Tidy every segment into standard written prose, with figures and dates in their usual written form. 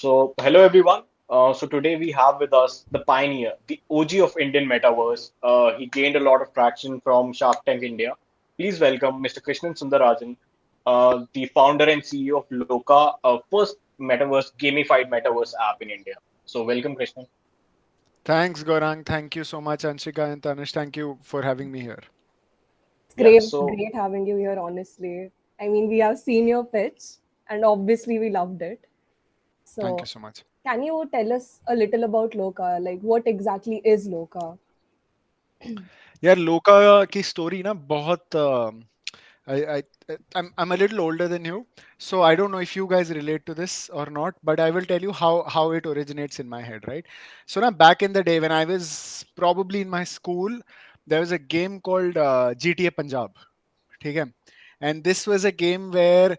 Hello everyone. So today we have with us the pioneer, the OG of Indian metaverse. He gained a lot of traction from Shark Tank India. Please welcome Mr. Krishnan Sunderarajan, the founder and CEO of Loka, first metaverse gamified metaverse app in India. So welcome, Krishnan. Thanks, Gaurang. Thank you so much, Anshika and Tanish. Thank you for having me here. It's Yeah. great having you here, honestly. I mean, we have seen your pitch and obviously we loved it. Thank you So, so much. can you tell us a little about Loka? Like, what exactly is Loka? यार लोका की story ना बहुत I, I I'm a little older than you, so I don't know if you guys relate to this or not, but I will tell you how it originates in my head, right? So now back in the day when I was probably in my school, there was a game called GTA Punjab. ठीक है? And this was a game where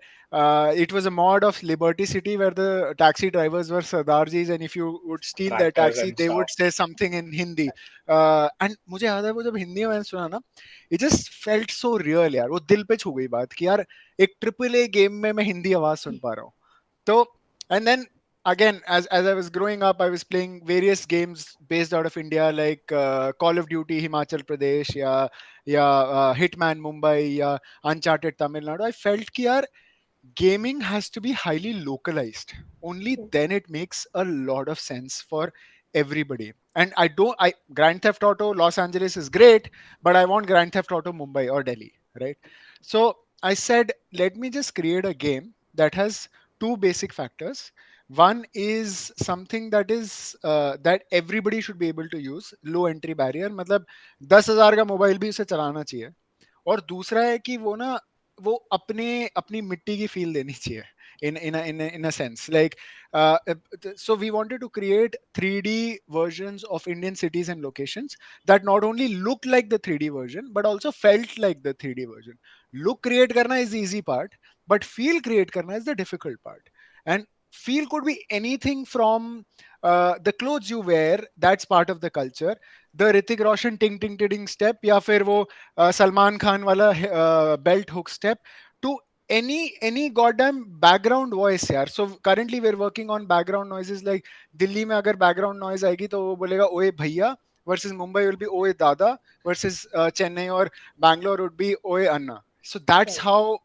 it was a mod of Liberty City where the taxi drivers were Sardarjis, and if you would steal their Tractors taxi, and they stuff. would say something in Hindi. And मुझे याद है वो जब हिंदी में मैंने सुना ना, it just felt so real यार, वो दिल पे छू गई बात कि यार एक ट्रिपल ए गेम में मैं हिंदी आवाज सुन पा रहा हूँ. So, and then again, as I was growing up, I was playing various games based out of India, like Call of Duty Himachal Pradesh, या Hitman Mumbai, या Uncharted Tamil Nadu. I felt कि यार gaming has to be highly localized. Only then it makes a lot of sense for everybody. And I Grand Theft Auto Los Angeles is great, but I want Grand Theft Auto Mumbai or Delhi, right? So I said, let me just create a game that has two basic factors. One is something that is that everybody should be able to use, low entry barrier. मतलब 10,000 का mobile भी उसे चलाना चाहिए. और दूसरा है कि वो ना वो अपने अपनी मिट्टी की फील देनी चाहिए in a sense, like so we wanted to create 3D versions of Indian cities and locations that not only look like the 3D version but also felt like the 3D version. Look create karna is the easy part, but feel create karna is the difficult part. And feel could be anything from the clothes you wear, that's part of the culture. The Hrithik Roshan ting ting ting step, या फिर वो सलमान खान वाला belt hook step, to any goddamn background voice यार. So currently we're working on background noises, like Delhi में अगर background noise आएगी तो वो बोलेगा ओए भैया, versus Mumbai will be ओए दादा, versus Chennai or Bangalore would be ओए अन्ना. So that's Right. how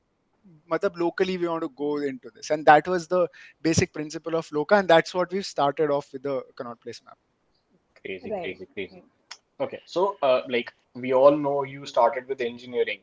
मतलब locally we want to go into this, and that was the basic principle of Loka, and that's what we've started off with the Connaught Place map. Crazy, Right. crazy, crazy. Okay, so like we all know you started with engineering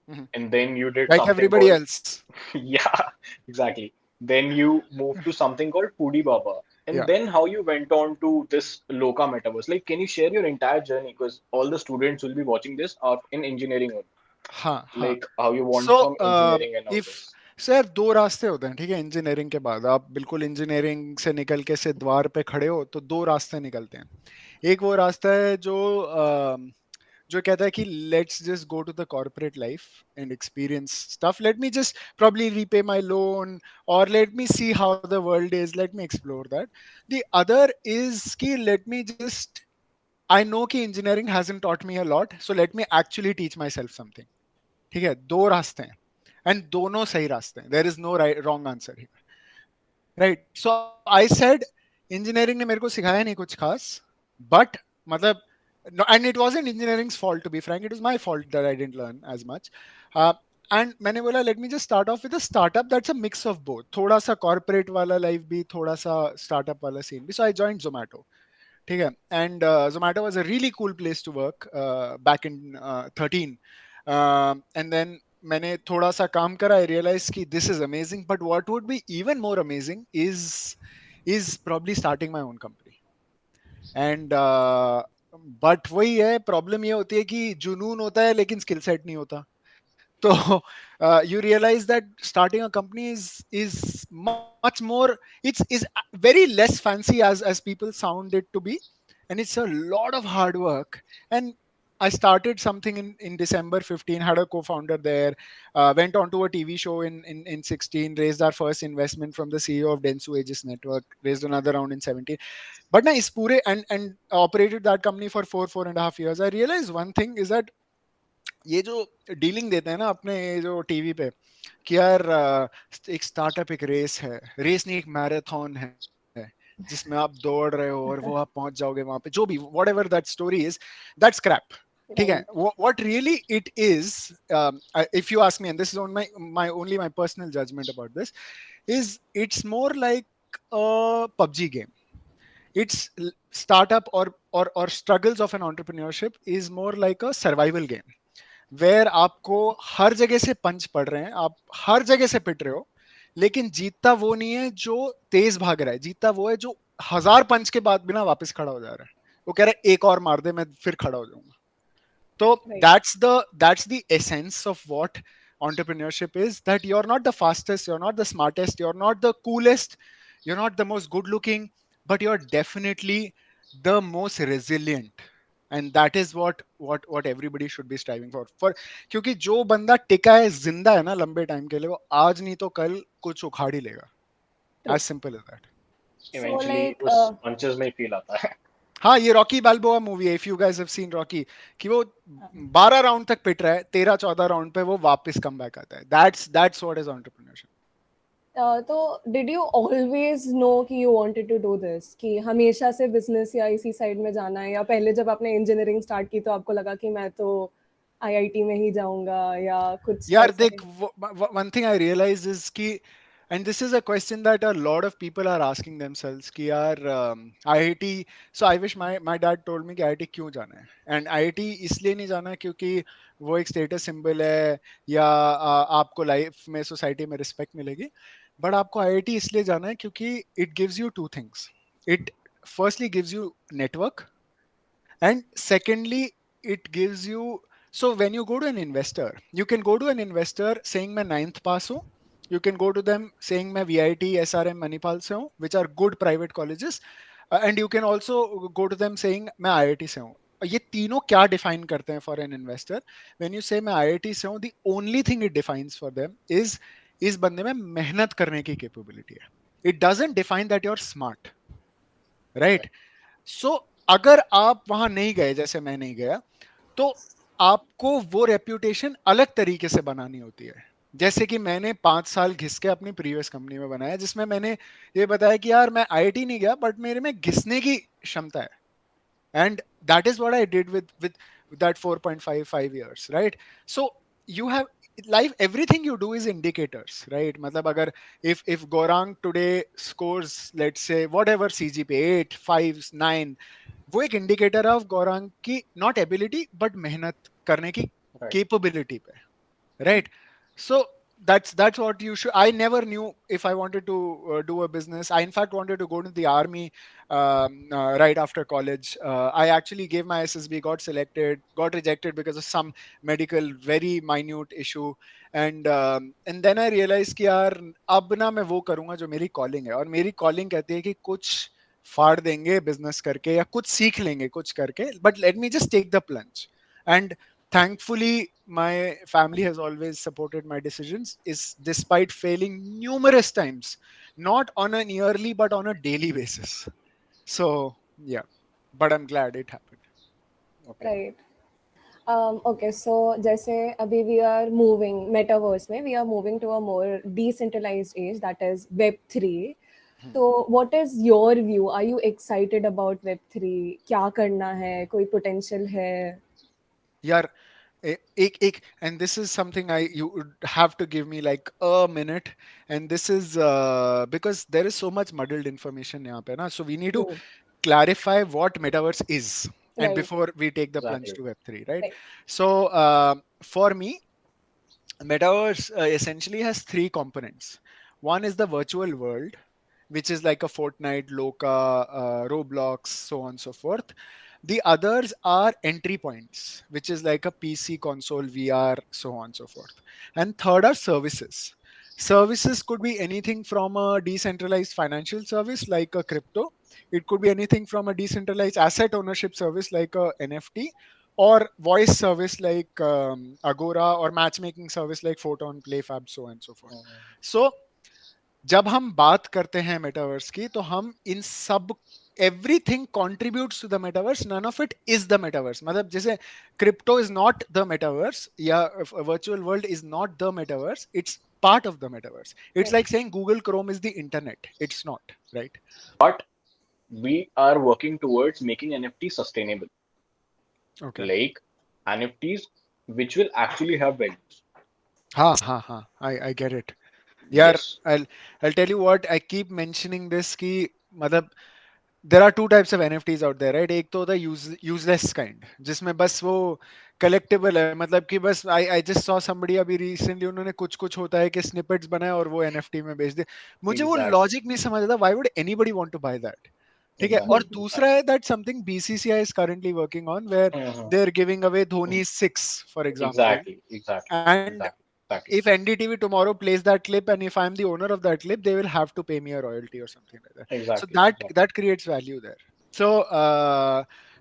Mhm. and then you did Like something everybody called else. yeah, exactly. Then you moved to something called Foodie Baba. And Yeah. then how you went on to this Loka metaverse. Like, can you share your entire journey? Because all the students will be watching this are in engineering only. हाँ हाँ. Like how you want so from engineering and all if this. Sir दो रास्ते होते हैं, ठीक है? Engineering के बाद आप बिल्कुल इंजीनियरिंग से निकल के से द्वार पे खड़े हो तो दो रास्ते निकलते हैं. एक वो रास्ता है जो कहता है कि let's just go to the corporate life and experience stuff, let me just probably repay my loan, or let me see how the world is, let me explore that. The other is कि let me just, I know कि engineering hasn't taught me a lot, so let me actually teach myself something. ठीक है? दो रास्ते हैं, and दोनों सही रास्ते हैं. There is no wrong answer here, right? So I said engineering ने मेरे को सिखाया नहीं कुछ खास, बट मतलब, and it wasn't engineering's fault, to be frank it was my fault that I didn't learn as much. And मैंने बोला let me just start off with a startup that's a mix of both, थोड़ा सा corporate वाला life भी, थोड़ा सा startup वाला scene भी. So I joined Zomato. ठीक है? And Zomato was a really cool place to work back in 13. And then मैंने थोड़ा सा काम करा, आई रियलाइज कि this is amazing, but what would be even more amazing is probably starting my own company. And but वही है, problem ये होती है कि जुनून होता है लेकिन स्किल सेट नहीं होता. तो you realize that starting a company is much more, it's is very less fancy as people sound it to be, and it's a lot of hard work. And I started something in December 15, had a co-founder there, went on to a TV show in 16, raised our first investment from the CEO of Densu Aegis Network, raised another round in 17. But na is pure, and operated that company for 4.5 years. I realized one thing is that ये जो dealing देते हैं ना अपने ये जो TV पे, कि यार एक स्टार्टअप एक रेस है, रेस नहीं एक मैराथन है. जिसमें आप दौड़ रहे हो और वो आप पहुंच जाओगे वहां पे, जो भी whatever that story is, that's crap. ठीक है. Right. What really it is, if you ask me, and this is on my only my personal judgment about this, is it's more like a PUBG game. It's startup or struggles of an entrepreneurship is more like a survival game where आपको हर जगह से पंच पड़ रहे हैं, आप हर जगह से पिट रहे हो, लेकिन जीतता वो नहीं है जो तेज भाग रहा है, जीतता वो है जो 1000 पंच के बाद बिना वापस खड़ा हो जा रहा है. वो कह रहा है एक और मार दे मैं फिर खड़ा हो जाऊंगा. So Right. that's the essence of what entrepreneurship is. That you're not the fastest, you're not the smartest, you're not the coolest, you're not the most good looking, but you're definitely the most resilient. And that is what everybody should be striving for. क्योंकि जो बंदा टिका है, जिंदा है ना लंबे time के लिए, वो आज नहीं तो कल कुछ उखाड़ ही लेगा. True. As simple as that. So eventually like उस पंचेस में ही फील आता है. हाँ, ये रॉकी बाल्बोआ मूवी है, if you guys have seen Rocky, कि वो 12 राउंड तक पिट रहा है, 13-14 राउंड पे वो वापस कम बैक आता है. That's what is entrepreneurship. तो डिड यू ऑलवेज नो कि you wanted to do this, कि हमेशा से बिजनेस या इसी साइड में जाना है, या पहले जब आपने इंजीनियरिंग स्टार्ट की तो आपको लगा कि मैं तो आईआईटी में ही जाऊंगा या कुछ यार ऐसा देख, ही? one thing I realize is कि, and this is a question that a lot of people are asking themselves कि यार IIT, so I wish my dad told me कि IIT क्यों जाना है. And IIT इसलिए नहीं जाना है क्योंकि वो एक स्टेटस सिंबल है या आपको लाइफ में सोसाइटी में रिस्पेक्ट मिलेगी. बट आपको IIT इसलिए जाना है क्योंकि it gives you two things. It firstly gives you network, and secondly it gives you, so when you go to an investor, you can go to an investor saying मैं ninth pass हूँ, you can go to them saying मैं VIT SRM Manipal से हूँ, which are good private colleges, and you can also go to them saying मैं IIT से हूँ. ये तीनों क्या डिफाइन करते हैं for an investor? When you say मैं IIT से हूँ, the only thing it defines for them is इस बंदे में मेहनत करने की कैपेबिलिटी है. It doesn't define that you are smart, right? So अगर आप वहां नहीं गए, जैसे मैं नहीं गया, तो आपको वो रेप्यूटेशन अलग तरीके से बनानी होती है. जैसे कि मैंने 5 साल घिस के अपनी प्रीवियस कंपनी में बनाया, जिसमें मैंने ये बताया कि यार मैं IIT नहीं गया बट मेरे में घिसने की क्षमता है. And that is what I did with that 4.55 years, right? So you have life, everything you do is indicators, right? Matlab agar if Gorang today scores, let's say whatever CGPA 8 5 9, वो एक indicator of Gaurang की not ability but मेहनत करने की right. Capability पे, right? So that's what you should. I never knew if I wanted to do a business. I in fact wanted to go to the army right after college. I actually gave my SSB, got selected, got rejected because of some medical very minute issue. And then I realized कि यार अब ना मैं वो करूंगा जो मेरी calling है, और मेरी कॉलिंग कहती है कि कुछ फाड़ देंगे बिजनेस करके या कुछ सीख लेंगे कुछ करके, but let me just take the plunge. And thankfully my family has always supported my decisions, is despite failing numerous times, not on an yearly but on a daily basis. So yeah, but I'm glad it happened. Okay. Right. Okay, so जैसे अभी we are moving metaverse में, we are moving to a more decentralised edge, that is web 3. Hmm. तो what is your view? Are you excited about web 3? क्या करना है? कोई potential है? यार एक and this is something you would have to give me like a minute, and this is because there is so much muddled information यहाँ पे ना, so we need to True. clarify what metaverse is, and Right. before we take the plunge exactly. to Web3, right? Right. So for me, metaverse essentially has three components. One is the virtual world, which is like a Fortnite, Loka, Roblox, so on and so forth. The others are entry points, which is like a PC, console, VR, so on and so forth. And third are services. Services could be anything from a decentralized financial service like a crypto. It could be anything from a decentralized asset ownership service like a NFT, or voice service like Agora, or matchmaking service like Photon, PlayFab, so on and so forth. So जब हम बात करते हैं metaverse की, तो हम इन सब everything contributes to the metaverse, none of it is the metaverse. मतलब जैसे crypto is not the metaverse या virtual world is not the metaverse, it's part of the metaverse. It's Right. Like saying Google Chrome is the internet, it's not, right? But we are working towards making NFT sustainable, Okay. like NFTs which will actually have values. हाँ, I get it. यार, Yes, I'll tell you what, I keep mentioning this कि मतलब there are two types of NFTs out there, right? एक तो होता है useless kind, जिसमें बस वो collectible है, मतलब कि बस I just saw somebody अभी recently, उन्होंने कुछ कुछ होता है कि snippets बनाए और वो NFT में बेच दे. मुझे वो exactly, logic नहीं समझ आता, why would anybody want to buy that? ठीक है. और exactly, दूसरा है that something BCCI is currently working on, where exactly. they're giving away Dhoni 6, for example. Exactly, exactly, And exactly, if NDTV tomorrow plays that clip, and if I'm the owner of that clip, they will have to pay me a royalty or something like that. So exactly, that exactly. creates value there.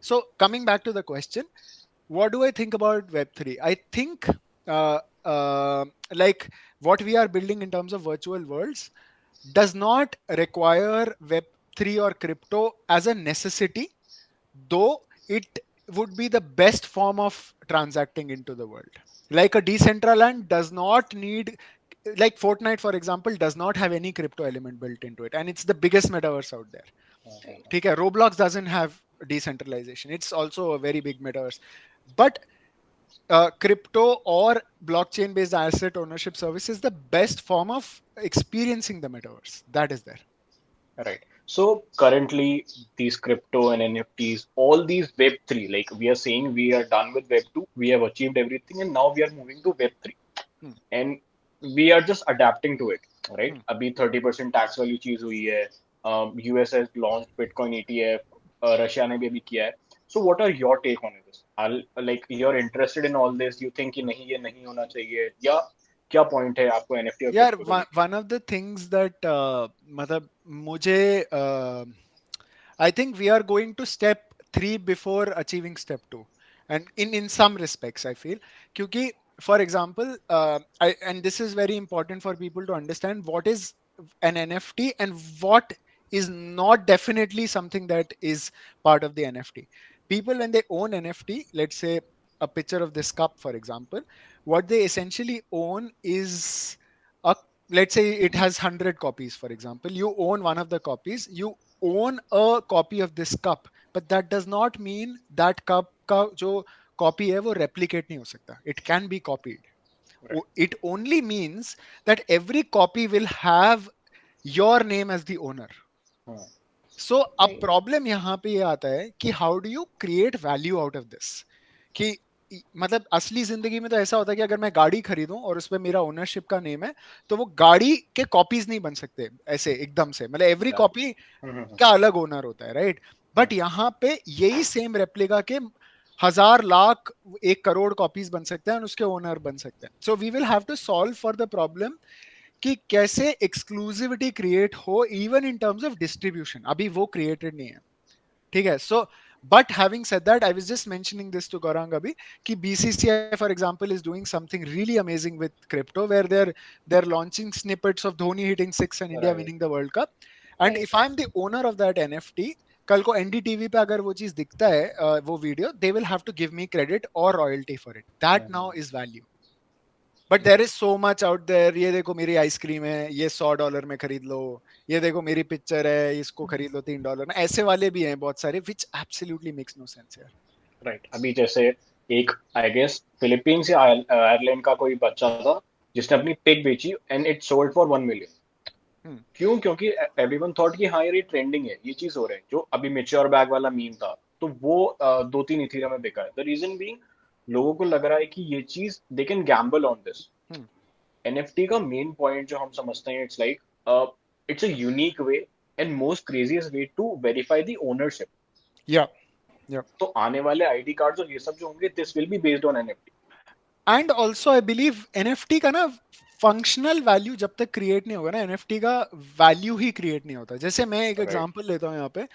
So coming back to the question, what do I think about Web3? I think uh, like what we are building in terms of virtual worlds does not require Web3 or crypto as a necessity, though it would be the best form of transacting into the world. Like a Decentraland does not need, like Fortnite, for example, does not have any crypto element built into it, and it's the biggest metaverse out there. ठीक है, Roblox doesn't have decentralization. It's also a very big metaverse. But crypto or blockchain based asset ownership service is the best form of experiencing the metaverse. That is there. Right. So currently, these crypto and NFTs, all these Web3, like we are saying, we are done with Web2, we have achieved everything, and now we are moving to Web3, Hmm, and we are just adapting to it, right? hmm. अभी 30% tax वाली चीज हुई है. US has launched Bitcoin ETF. Russia ने भी अभी किया है. So what are your take on this? Like you're interested in all this? You think कि नहीं ये नहीं होना चाहिए या क्या point है आपको NFT और यार, crypto को लेके? one of the things that मतलब मुझे I think we are going to step 3 before achieving step 2, and in some respects I feel, क्योंकि for example, and this is very important for people to understand what is an NFT and what is not definitely something that is part of the NFT. People, when they own NFT, let's say a picture of this cup, for example, what they essentially own is a, let's say it has 100 copies, for example. You own one of the copies, you own a copy of this cup, but that does not mean that cup का जो copy है वो replicate नहीं हो सकता. It can be copied. Right. It only means that every copy will have your name as the owner. Hmm. सो अब Right. Problem यहाँ पे ये आता है कि how do you create value out of this, कि मतलब असली जिंदगी में तो ऐसा होता है कि अगर मैं गाड़ी खरीदूं और उस पर मेरा ओनरशिप का नेम है, तो वो गाड़ी के कॉपीज नहीं बन सकते ऐसे एकदम से, मतलब एवरी Exactly. Copy Hmm. का अलग ओनर होता है, राइट? Hmm. बट यहाँ पे यही सेम रेप्लिका के हजार लाख 1 करोड़ कॉपीज बन सकते हैं और उसके ओनर बन सकते हैं. So we will have to solve for the problem कि कैसे एक्सक्लूसिविटी क्रिएट हो even in terms of distribution. अभी वो क्रिएटेड नहीं है, ठीक है. So but having said that, I was just mentioning this to Gaurang अभी कि BCCI for example is doing something really amazing with crypto, where they're launching snippets of Dhoni hitting 6 and India Right. winning the World Cup. And Right. if I'm the owner of that NFT, कल को NDTV पे अगर वो चीज दिखता है, वो video, they will have to give me credit और royalty for it. That now Hmm. Is value. But there is so much out there. ये देखो मेरी आइसक्रीम है, ये $100 में खरीद लो. ये देखो मेरी पिक्चर है, इसको खरीद लो $3 में. ऐसे वाले भी हैं बहुत सारे, विच एब्सोल्युटली मेक्स नो सेंस यार. राइट. अभी जैसे एक आई गेस फिलीपींस या आयरलैंड का कोई बच्चा था जिसने अपनी पिग बेची and it sold for 1 million. Hmm. क्यों? क्योंकि एवरीवन थॉट कि हाँ यार ये ट्रेंडिंग है, ये चीज हो रहा है. जो अभी मेच्योर बैग वाला मीम था तो वो 2-3 इथीरियम में बिका है. द रीजन बीइंग लोगों को लग रहा है कि ये चीज they can gamble on this. Hmm. NFT का मेन पॉइंट जो हम समझते हैं, it's like it's a unique way and most craziest way to verify the ownership. Yeah, yeah. तो आने वाले आईडी कार्ड्स और ये सब जो होंगे this will be based on NFT. And also I believe NFT का ना फंक्शनल वैल्यू जब तक क्रिएट नहीं होगा ना, एनएफटी का वैल्यू ही क्रिएट नहीं होता. जैसे मैं एक राइट. एग्जांपल लेता हूँ यहाँ पे.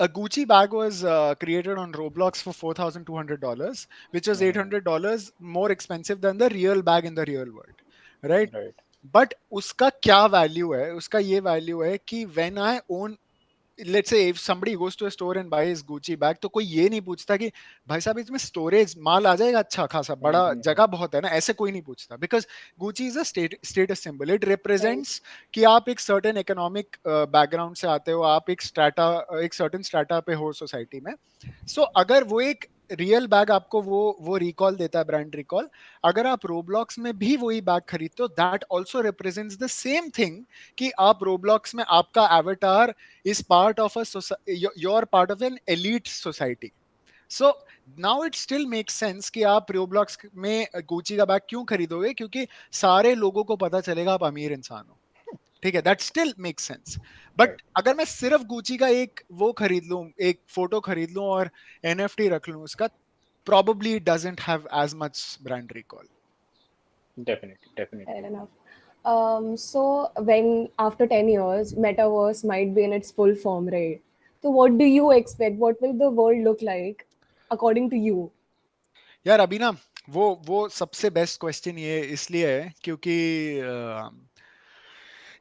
A Gucci bag was created on Roblox for $4,200, which was $800 more expensive than the real bag in the real world, right? Right. But उसका क्या वैल्यू है? उसका ये वैल्यू है कि when I own let's say if somebody goes to a store and buys Gucci bag, तो कोई ये नहीं पूछता कि भाई साहब इसमें स्टोरेज माल आ जाएगा अच्छा खासा, बड़ा जगह बहुत है ना, ऐसे कोई नहीं पूछता, because Gucci is a status symbol, it Right. Represents कि आप एक सर्टेन इकोनॉमिक बैकग्राउंड से आते हो, आप एक सर्टेन स्ट्राटा पे हो सोसाइटी में. सो अगर वो एक रियल बैग आपको वो रिकॉल देता है, ब्रांड रिकॉल, अगर आप रोब्लॉक्स में भी वही बैग खरीदते हो, that also represents the same thing कि आप रोब्लॉक्स में आपका avatar is part of a you're part of an elite society. So now it still makes sense कि आप Roblox में गुची का बैग क्यों खरीदोगे, क्योंकि सारे लोगों को पता चलेगा आप अमीर इंसान हो. ठीक है, that still makes sense. But Right. अगर मैं सिर्फ गुची का एक वो खरीद लूं, एक फोटो खरीद लूं और एनएफटी रख लूं उसका, probably doesn't have as much brand recall. Definitely, Fair definitely. enough. So when after 10 years, metaverse might be in its full form, right? So what do you expect? What will the world look like according to you? यार अभी ना वो सबसे best question ये इसलिए है क्योंकि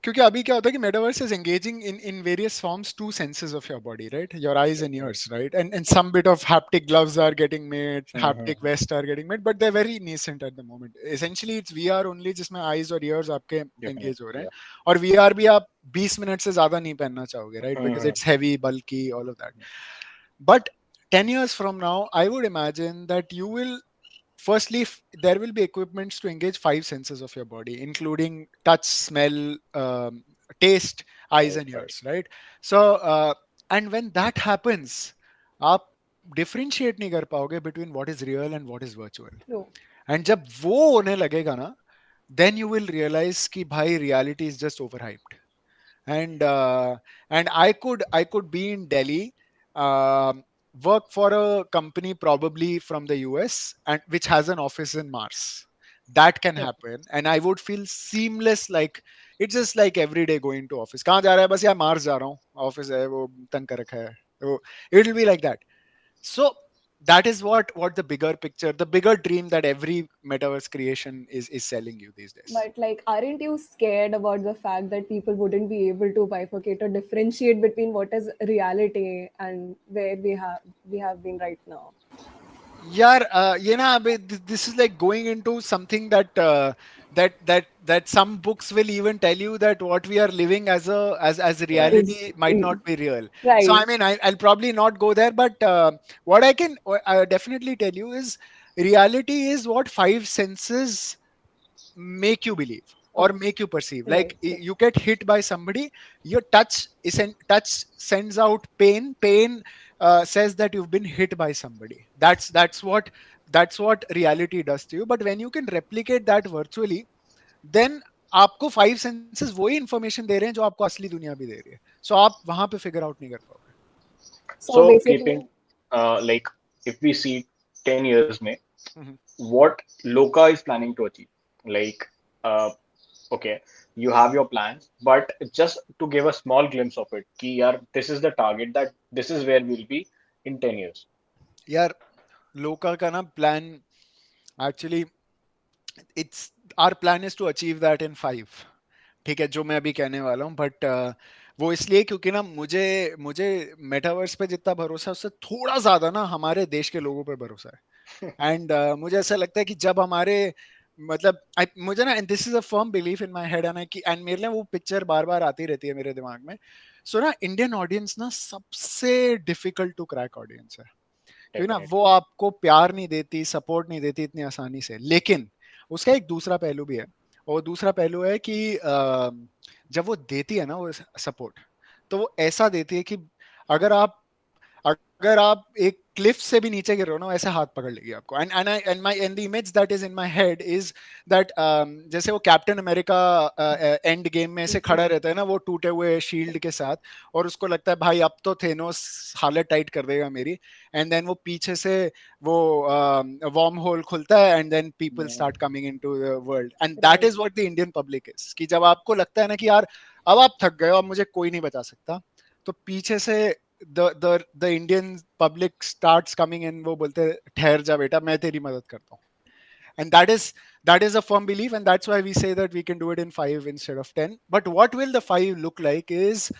क्योंकि अभी क्या होता है कि metaverse is engaging in various forms to senses of your body, right, your eyes and ears, right, and some bit of haptic gloves are getting made, haptic vest are getting made, but they are very nascent at the moment. Essentially it's VR only जिसमें eyes और ears आपके Definitely, engage हो रहे हैं. yeah. और VR भी आप 20 minute से ज्यादा नहीं पहनना चाहोगे, right, because it's heavy, bulky, all of that. But 10 years from now, I would imagine that you will firstly there will be equipments to engage five senses of your body, including touch, smell, taste, eyes Right, and right. ears, right? So and when that happens, आप differentiate नहीं कर पाओगे between what is real and what is virtual. True. And जब वो होने लगेगा ना, then you will realize कि भाई reality is just overhyped. And I could be in Delhi, um, work for a company probably from the US, and which has an office in Mars. That can happen, and I would feel seamless, like it's just like every day going to office. कहाँ जा रहा है? बस यार Mars जा रहा हूँ, office है वो तंग कर रखा है. तो it'll be like that. So that is what the bigger picture, the bigger dream that every metaverse creation is selling you these days. But like, aren't you scared about the fact that people wouldn't be able to bifurcate or differentiate between what is reality and where we have been right now? यार ये ना अबे this is like going into something that some books will even tell you that what we are living as Right. Is reality might not be real. So I right. mean I'll probably not go there, but what I can definitely tell you is reality is what five senses make you believe or Okay. make you perceive. Like Right. Right. you get hit by somebody, your touch sends out pain says that you've been hit by somebody. That's what reality does to you. But when you can replicate that virtually, then आपको five senses वही information दे रहे हैं जो आपको असली दुनिया भी दे रही है. सो आप वहां पे फिगर आउट नहीं कर पाओगे. So So basically, keeping, like, if we see 10 years में, Mhm. what Loka is planning to achieve? Like, okay, you have your plans, but just to give a small glimpse of it, कि यार, this is the target, that this is where we'll be in 10 years. यार लोका का ना plan actually it's our plan is to achieve that in 5. ठीक है, जो मैं अभी कहने वाला हूँ, बट वो इसलिए क्योंकि ना मुझे मुझे मेटावर्स पे जितना भरोसा है उससे थोड़ा ज्यादा ना हमारे देश के लोगों पे भरोसा है. एंड मुझे ऐसा लगता है कि जब हमारे मतलब मुझे ना, and this is a firm belief in my head, and मेरे लिए वो पिक्चर बार बार आती रहती है मेरे दिमाग में. सो ना इंडियन ऑडियंस ना सबसे डिफिकल्ट टू क्रैक ऑडियंस है, क्योंकि ना Definitely. वो आपको प्यार नहीं देती, सपोर्ट नहीं देती इतनी आसानी से. लेकिन उसका एक दूसरा पहलू भी है, और दूसरा पहलू है कि जब वो देती है ना वो सपोर्ट, तो वो ऐसा देती है कि अगर आप अगर आप एक क्लिफ से भी नीचे गिर रहे हो ना, ऐसे हाथ पकड़ लेगी आपको. And the image that is in my head is that जैसे वो कैप्टन अमेरिका एंड गेम में ऐसे खड़ा रहता है ना, वो टूटे हुए शील्ड के साथ, और उसको लगता है भाई अब तो थेनोस हालत टाइट कर देगा मेरी. एंड देन वो पीछे से वो वार्म होल खुलता है, and then people Yeah. Start coming into the world, and that right. Is what the Indian public is. कि जब आपको लगता है ना कि यार अब आप थक गए हो, अब मुझे कोई नहीं बचा सकता, तो पीछे से the Indian public starts coming in, वो बोलते हैं ठहर जा बेटा मैं तेरी मदद करता हूँ. And that is a firm belief, and that's why we say that we can do it in 5 instead of 10. But what will the 5 look like is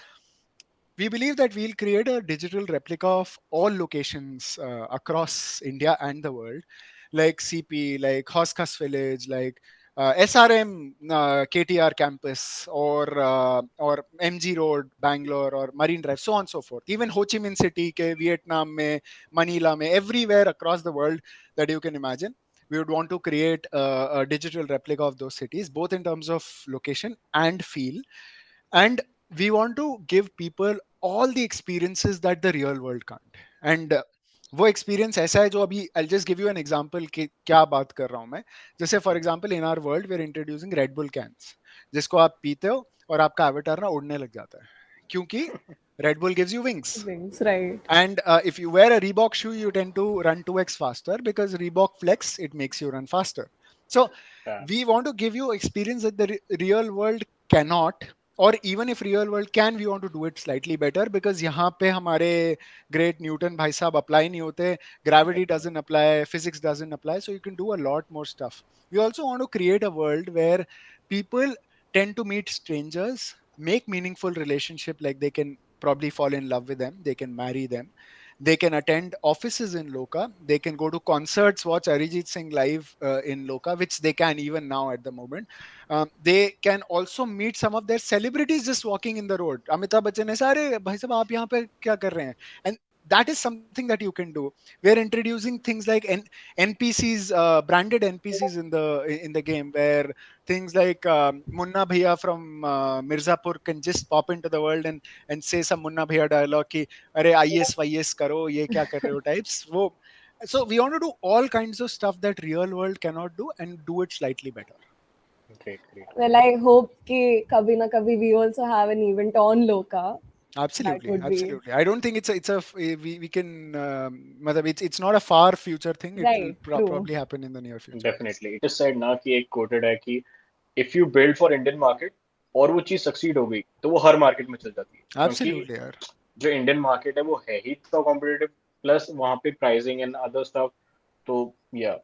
we believe that we'll create a digital replica of all locations across India and the world, like CP, like Hoskas Village, like SRM KTR campus, or MG Road, Bangalore, or Marine Drive, so on and so forth. Even Ho Chi Minh City, ke Vietnam, mein, Manila, mein, everywhere across the world that you can imagine. We would want to create a digital replica of those cities, both in terms of location and feel, and we want to give people all the experiences that the real world can't. And वो experience ऐसा है जो अभी I just give you an example कि क्या बात कर रहा हूं मैं. जैसे for example in our world we are introducing Red Bull cans, जिसको आप पीते हो और आपका एवेटार ना उड़ने लग जाता है, क्योंकि red bull gives you wings. Wings, right. And if you wear a Reebok shoe, you tend to run 2x faster because Reebok Flex, it makes you run faster. So Yeah, we want to give you experience that the real world cannot, or even if real world can, we want to do it slightly better, because यहाँ पे हमारे great Newton भाई साहब apply नहीं होते, gravity doesn't apply, physics doesn't apply, so you can do a lot more stuff. We also want to create a world where people tend to meet strangers, make meaningful relationship, like they can probably fall in love with them, they can marry them, they can attend offices in Loka, they can go to concerts, watch Arijit Singh live in Loka, which they can even now at the moment. They can also meet some of their celebrities just walking in the road. Amitabh Bachchan है, सारे भाई साहब आप यहाँ पे क्या कर रहे हैं? And that is something that you can do. We are introducing things like NPCs, branded NPCs in the game, where things like Munna Bhaiya from Mirzapur can just pop into the world and say some Munna Bhaiya dialogue ki अरे IS YS करो, ये क्या कर रहे हो types. वो, so we want to do all kinds of stuff that real world cannot do and do it slightly better. great, great. Well, I hope कि कभी ना कभी we also have an event on Loka. That Absolutely, would be absolutely. I don't think we can matlab it's not a far future thing. It will right. True. probably happen in the near future. Definitely. It is said ना कि एक quoted है कि if you build for Indian market और वो चीज succeed हो गई तो वो हर मार्केट में चल जाती है, क्योंकि Absolutely, यार. जो इंडियन मार्केट है वो है ही इतना कॉम्पिटिटिव, प्लस वहाँ पे प्राइसिंग एंड अदर स्टफ. तो या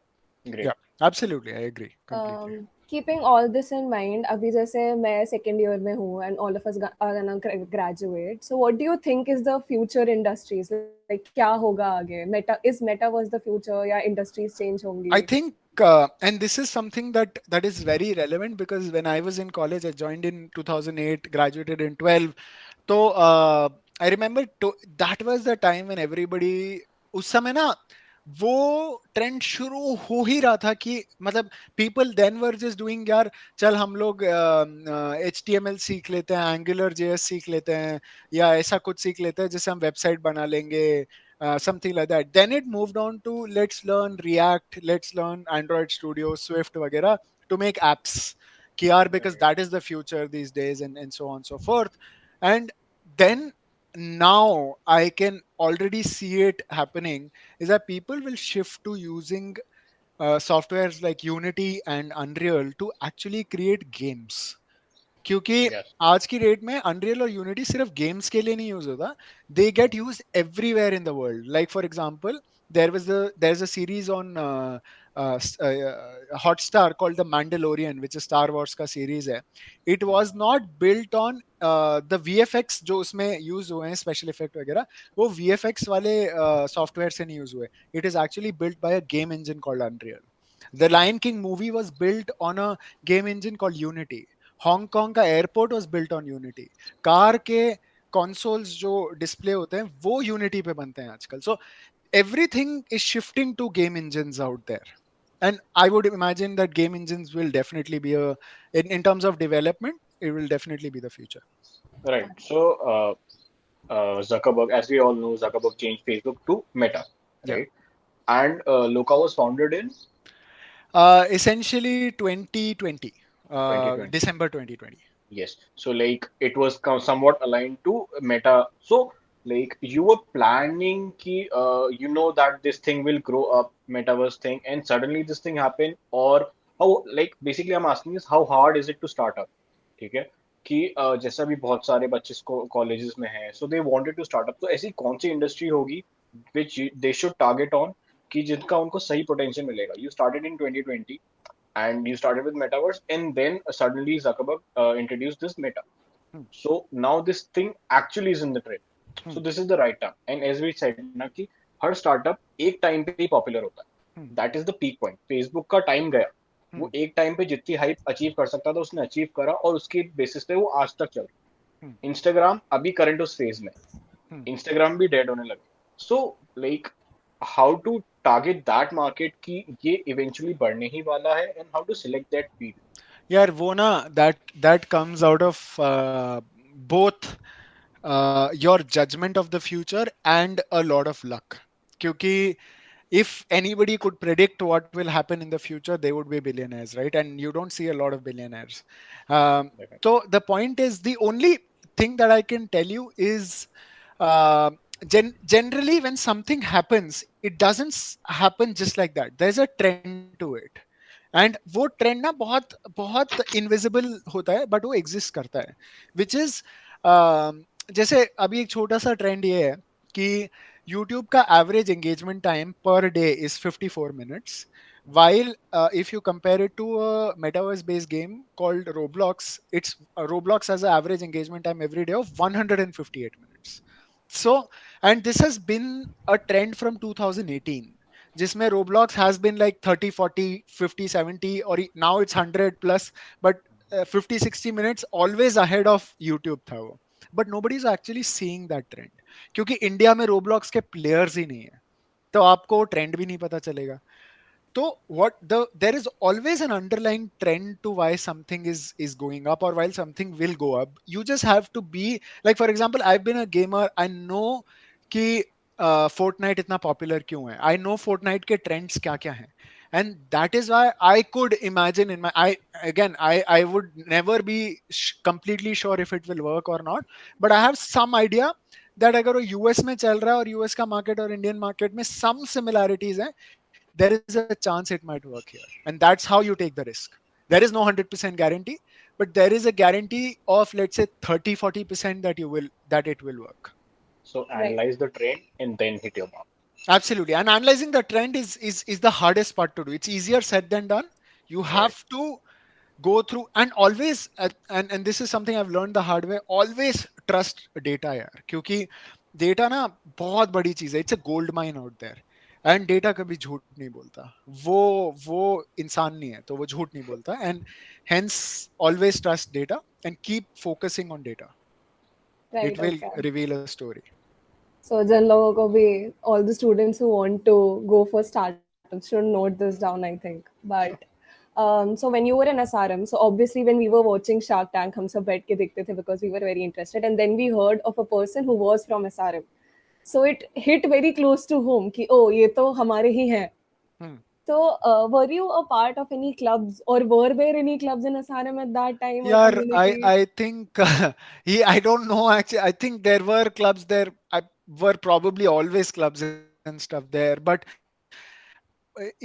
Yeah, great. absolutely. I agree completely. Keeping all this in mind, अभी जैसे मैं second year में हूँ and all of us are gonna graduate. So what do you think is the future industries? Like क्या होगा आगे? Is metaverse the future या industries change I होंगी? think, and this is something that is very relevant, because when I was in college, I joined in 2008, graduated in 12. So I remember that was the time when everybody, उस समय ना वो trend शुरू हो ही रहा था कि मतलब people then were just doing, यार चल हम लोग HTML सीख लेते हैं, एंगुलर JS सीख लेते हैं, या ऐसा कुछ सीख लेते हैं जिससे हम वेबसाइट बना लेंगे, something like that. Then it moved on to let's learn React, let's learn Android Studio, Swift वगैरह to make apps. KR, because that is the future these days, and so on and so forth. And then now I can already see it happening, is that people will shift to using softwares like Unity and Unreal to actually create games. क्योंकि yes. आज की date में unreal और unity सिर्फ games के लिए नहीं use होता, they get use everywhere in the world. Like for example, there is a series on Hotstar called The Mandalorian, which is Star Wars का series है. It was not built on the VFX जो उसमें use हुए हैं, special effect वगैरह, वो VFX वाले software से नहीं यूज हुए. It is actually built by a game engine called Unreal. The Lion King movie was built on a game engine called Unity. Hong Kong का airport was built on Unity. Car के consoles जो display होते हैं वो Unity पे बनते हैं आजकल. So everything is shifting to game engines out there, and I would imagine that game engines will definitely be in terms of development, it will definitely be the future. Right. So Zuckerberg, as we all know, Zuckerberg changed Facebook to Meta, Yeah. right? And Loka was founded in Essentially 2020, 2020. December 2020. Yes. So like it was somewhat aligned to Meta. So like you were planning ki, you know that this thing will grow up, metaverse thing, and suddenly this thing happened, or how, like basically I'm asking is how hard is it to start up? ठीक है कि जैसा भी बहुत सारे बच्चे colleges में हैं, so they wanted to start up. तो ऐसी कौन सी इंडस्ट्री होगी which they should target on कि जिनका उनको सही पोटेंशियल मिलेगा? You started in 2020 and you started with metaverse, and then suddenly Zuckerberg introduced this Meta. Hmm. So now this thing actually is in the trend. So hmm, this is the right time, and as we said ना कि हर startup एक time पे ही popular होता हम्म, है, that is the peak point. Facebook का time गया, वो हम्म, एक टाइम पे जितनी हाइप अचीव कर सकता था उसने अचीव करा, और उसके बेसिस पे वो आज तक चल हम्म, रहा। इंस्टाग्राम अभी करंट उस फेज में, हम्म। इंस्टाग्राम भी डेड होने लगे। So like how to target that market की ये इवेंचुअली बढ़ने ही वाला है, and how to select that people. यार वो ना, that comes out of both your judgement of the future and a lot of luck, क्योंकि if anybody could predict what will happen in the future, they would be billionaires, right? And you don't see a lot of billionaires. So the point is, the only thing that I can tell you is, uh, generally when something happens, it doesn't happen just like that. There's a trend to it. And वो trend ना बहुत बहुत invisible होता है, but वो exist करता है, which is, जैसे अभी एक छोटा सा ट्रेंड ये है कि YouTube का average engagement time per day is 54 minutes, while if you compare it to a metaverse based game called Roblox, it's Roblox has an average engagement time every day of 158 minutes. So, and this has been a trend from 2018, जिसमें Roblox has been like 30, 40, 50, 70, or now it's 100 plus, but 50, 60 minutes always ahead of YouTube था वो. But nobody's actually seeing that trend, क्योंकि India में Roblox के players ही नहीं है, तो आपको ट्रेंड भी नहीं पता चलेगा. So what there is always an underlying trend to why something is going up or while something will go up. You just have to be like, for example, I've been a gamer. I know कि Fortnite इतना popular क्यों है. I know Fortnite के trends क्या क्या हैं. And that is why I could imagine in my, I would never be completely sure if it will work or not, but I have some idea that अगर वो US में चल रहा है और यूएस का मार्केट और इंडियन मार्केट में some similarities हैं, there is a chance it might work here. And that's how you take the risk. There is no 100% guarantee, but there is a guarantee of, let's say, 30-40% that it will work. So Right. analyze the trend and then hit your mark. Absolutely. And analyzing the trend is the hardest part to do. It's easier said than done. You Right. have to go through and always, and this is something I've learned the hard way, always trust data यार, क्योंकि data ना बहुत बड़ी चीज है. It's a gold mine out there, and data कभी झूठ नहीं बोलता. वो इंसान नहीं है, तो वो झूठ नहीं बोलता. And hence always trust data and keep focusing on data. Right. It will Okay. Reveal a story. So जिन लोगों को भी, all the students who want to go for startups should note this down, I think. But so when you were in SRM, so obviously when we were watching Shark Tank, हम सब बैठ के देखते थे because we were very interested, and then we heard of a person who was from SRM. So it hit very close to home कि oh ये तो हमारे ही हैं. So were you a part of any clubs, or were there any clubs in SRM at that time, or Yeah, community? I think I don't know actually. I think there were clubs there. Were probably always clubs and stuff there. But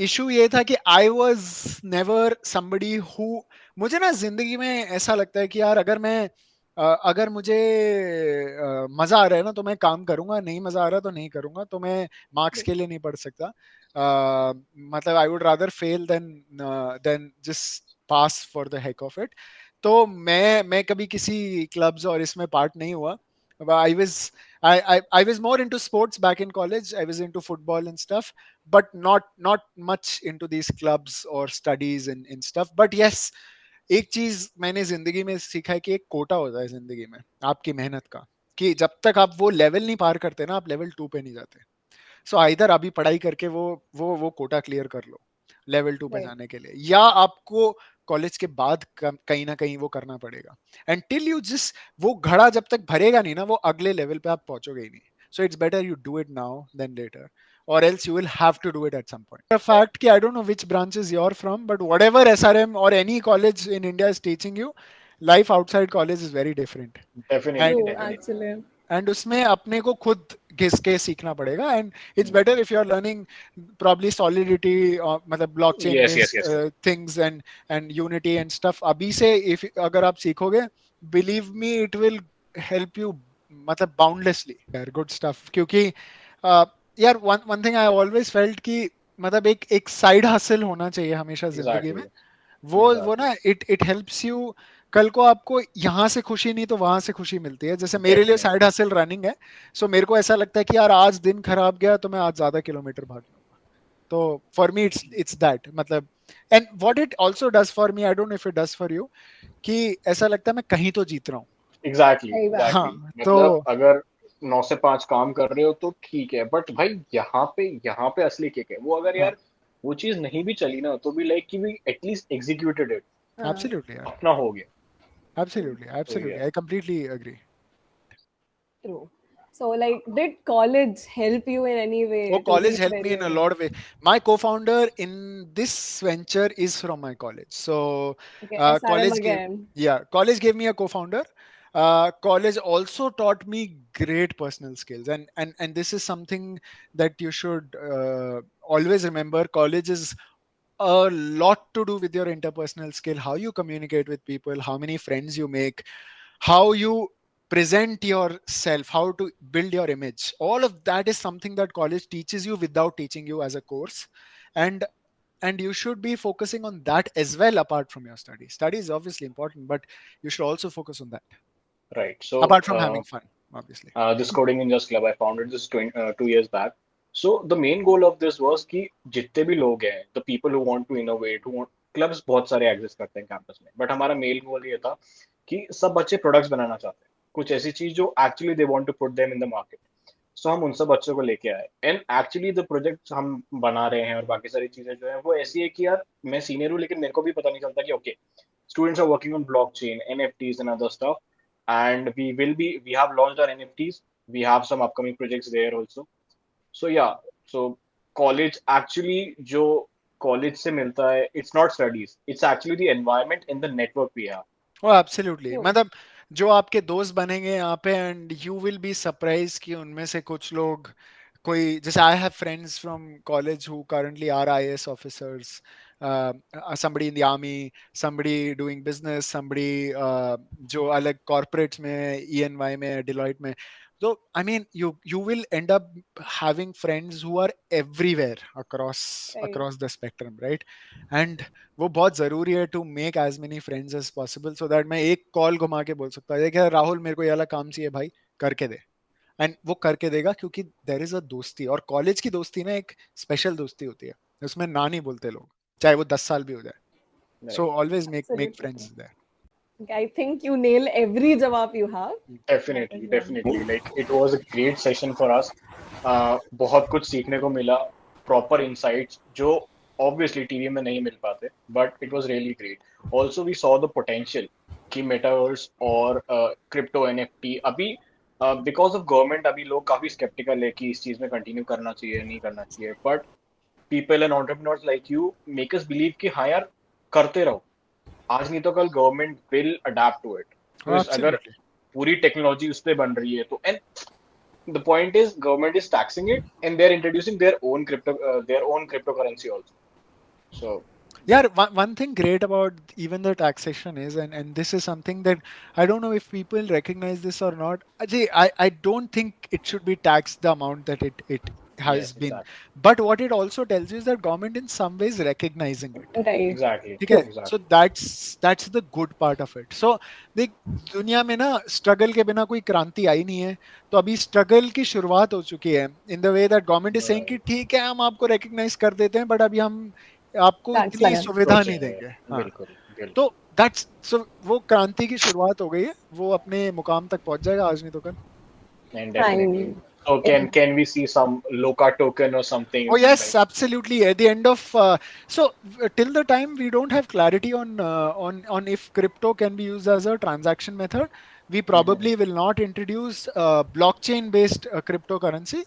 issue ये था कि I was never somebody who, मुझे ना जिंदगी में ऐसा लगता है कि यार अगर मुझे मजा आ रहा है ना तो मैं काम करूंगा, नहीं मजा आ रहा तो नहीं करूंगा. तो मैं मार्क्स के लिए नहीं पढ़ सकता. मतलब I would rather fail than just pass for the heck of it. तो मैं कभी किसी क्लब्स और इसमें पार्ट नहीं हुआ. आई was I was more into sports back in college. I was into football and stuff, but not much into these clubs or studies and stuff. But yes, एक चीज मैंने जिंदगी में सीखा है कि एक कोटा होता है जिंदगी में आपकी मेहनत का, कि जब तक आप वो लेवल नहीं पार करते ना, आप लेवल 2 पे नहीं जाते. सो आइदर अभी पढ़ाई करके वो कोटा क्लियर कर लो लेवल 2 पे Right. जाने के लिए, या आपको कॉलेज के बाद कहीं ना कहीं वो करना पड़ेगा. एंड टिल यू जिस वो घड़ा जब तक भरेगा नहीं ना, वो अगले लेवल पे आप पहुंचोगे ही नहीं. So it's better you do it now than later, or else you will have to do it at some point. The fact कि I don't know which branches you're from, but whatever SRM or any college in India is teaching you, life outside college is very different. Definitely, And True, definitely. actually. And उसमें अपने को खुद घिस के सीखना पड़ेगा. And it's Hmm. Better if you are learning probably solidity, मतलब blockchain Yes, yes, based yes, yes. Things and Unity and stuff अभी से. इफ अगर आप सीखोगे, believe me it will help you, मतलब बाउंडलेसली यार. Good stuff. क्योंकि यार one one thing I always felt कि मतलब एक साइड हसल होना चाहिए हमेशा जिंदगी में. Exactly. वो Exactly. ना इट इट हेल्प्स यू कल को आपको यहाँ से खुशी नहीं तो वहां से खुशी मिलती है। जैसे मेरे लिए डेफिनेटली। साइड हसल रनिंग है, सो मेरे को ऐसा लगता है कि यार आज दिन खराब गया तो मैं आज ज्यादा किलोमीटर भाग लूंगा। तो फॉर मी इट्स दैट, मतलब and what it also does for me, I don't know if it does for you, कि ऐसा लगता है मैं कहीं तो जीत रहा हूँ। एग्जैक्टली सही बात। एग्जैक्टली। हाँ तो मतलब अगर 9 से 5 काम कर रहे हो तो ठीक है, बट भाई यहाँ पे असली किक है वो। अगर हाँ यार वो चीज नहीं भी चली ना तो भी लाइक कि वी एटलीस्ट एग्जीक्यूटेड इट, हाँ, एब्सोल्युटली यार, अपना हो गया। एब्सोल्युटली तो ये absolutely, I completely agree. true. So, like, did college help you in any Oh, way to college reach helped where me in you a are? lot of ways. My co-founder in this venture is from my college. So, Okay, SRM college gave, again. yeah, college gave me a co-founder. College also taught me great personal skills, and this is something that you should always remember. College is a lot to do with your interpersonal skill, how you communicate with people, how many friends you make, how you present yourself, how to build your image. All of that is something that college teaches you without teaching you as a course. And and you should be focusing on that as well apart from your study. Study is obviously important, but you should also focus on that right. So apart from having fun, obviously. this coding ninjas club, I founded this 2 years back. So the main goal of this was कि जितने भी लोग हैं, the people who want to innovate, who want, clubs बहुत सारे exist करते हैं campus में, बट हमारा मेन गोल ये था कि सब बच्चे प्रोडक्ट्स बनाना चाहते हैं, कुछ ऐसी चीज जो actually they want to put them in the market. So हम उन सब बच्चों को लेके आए, एंड एक्चुअली द प्रोजेक्ट हम बना रहे हैं और बाकी सारी चीजें जो है वो ऐसी है कि यार मैं सीनियर हूँ लेकिन मेरे को भी पता नहीं चलता कि okay, students are working on blockchain, NFTs, and other stuff. And we have launched our NFTs. We have some upcoming projects there also. So yeah, so college actually, जो college से मिलता है, it's not studies. It's actually the environment and the network we have. Oh absolutely, True. मतलब जो आपके दोस्त बनेंगे यहाँ पे, and you will be surprise कि उनमें से कुछ लोग, कोई जैसे I have friends from college who currently are IAS officers, somebody in the army, somebody doing business, somebody जो अलग corporates में, ENY में, Deloitte में. So I mean, you will end up having friends who are everywhere Right. across the spectrum, right? And वो बहुत जरूरी है to make as many friends as possible, so that मैं एक कॉल घुमा के बोल सकता हूँ क्या राहुल मेरे को ये वाला काम चाहिए भाई, करके दे। एंड वो करके देगा, क्योंकि देर इज अ दोस्ती, और कॉलेज की दोस्ती ना एक स्पेशल दोस्ती होती है, उसमें ना नहीं बोलते लोग, चाहे वो 10 साल भी हो जाए। Right. So always make Absolutely. Friends there. Okay, I think you nail every jawab you have. That is Definitely, one. definitely. Like it was a great session for us. बहुत कुछ सीखने को मिला, proper insights जो obviously TV में नहीं मिल पाते, but it was really great. Also we saw the potential कि metaverse और crypto NFT अभी because of government अभी लोग काफी skeptical है कि इस चीज में continue करना चाहिए नहीं करना चाहिए, but people and entrepreneurs like you make us believe कि हाँ यार करते रहो, आज नहीं तो कल government will adept to it. तो अगर एब्सोल्युटली। पूरी टेक्नोलॉजी उस पर बन रही है तो, and the point is government is taxing it and they are introducing their own crypto currency also. So Yeah, one thing great about even the taxation is, and this is something that I don't know if people recognize this or not. Ajay, I don't think it should be taxed the amount that it has yes been. Exactly But what it also tells you is that government in some ways recognizing it. Right. Exactly ठीक है, True. So exactly that's the good part of it. So देख, दुनिया में ना struggle के बिना कोई क्रांति आई नहीं है, तो अभी स्ट्रगल की शुरुआत हो चुकी है, in the way that government is saying कि ठीक है हम आपको रिकग्नाइज कर देते हैं, बट अभी हम आपको Tax इतनी lagan. सुविधा नहीं सोचेंगे। देंगे। हाँ, बिल्कुल तो बिल्कुल। दैट्स सो वो क्रांति की शुरुआत हो गई है, वो अपने मुकाम तक पहुंच जाएगा आज नहीं तो कल। And definitely. Fine. So Yeah. can we see some Loka token or something Oh yes, like? absolutely. At the end of till the time we don't have clarity on if crypto can be used as a transaction method, we probably will not introduce blockchain-based cryptocurrency,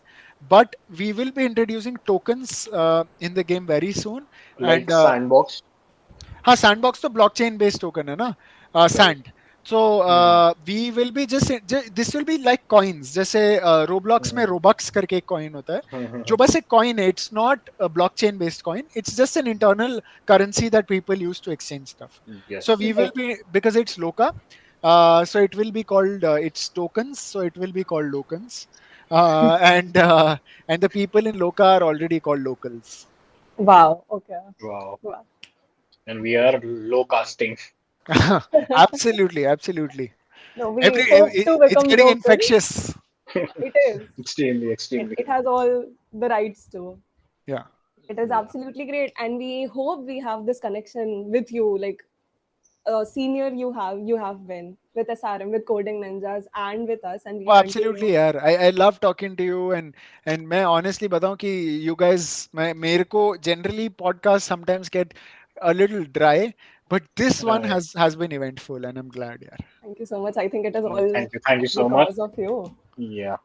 but we will be introducing tokens in the game very soon. And Like sandbox, हाँ, sandbox तो blockchain based token है ना, right? सैंड। So we will be just, this will be like coins, जैसे Roblox में Robux करके एक coin होता है, जो बस एक कॉइन है, it's not blockchain based coin, it's just an internal currency that people use to exchange stuff. So we Yes. Will Right. Be, because it's Loka, so it will be called its tokens, so it will be called Lokans, and the people in Loka are already called locals. Wow. Okay. Wow. Wow. And we are low casting. Absolutely, absolutely. No, we hope to It's become getting local. infectious. It is. Extremely, It, extremely. it has all the rights to. Yeah. It is Yeah. absolutely great, and we hope we have this connection with you, like senior you have been with SRM, with Coding Ninjas, and with us, and we Oh, continue. absolutely यार. I love talking to you, and मैं honestly बताऊं कि you guys मेरे को generally podcasts sometimes get a little dry, but this one Right. has been eventful, and I'm glad यार. Thank you so much. I think it is all Thank you. Thank you so much. because of you. Yeah.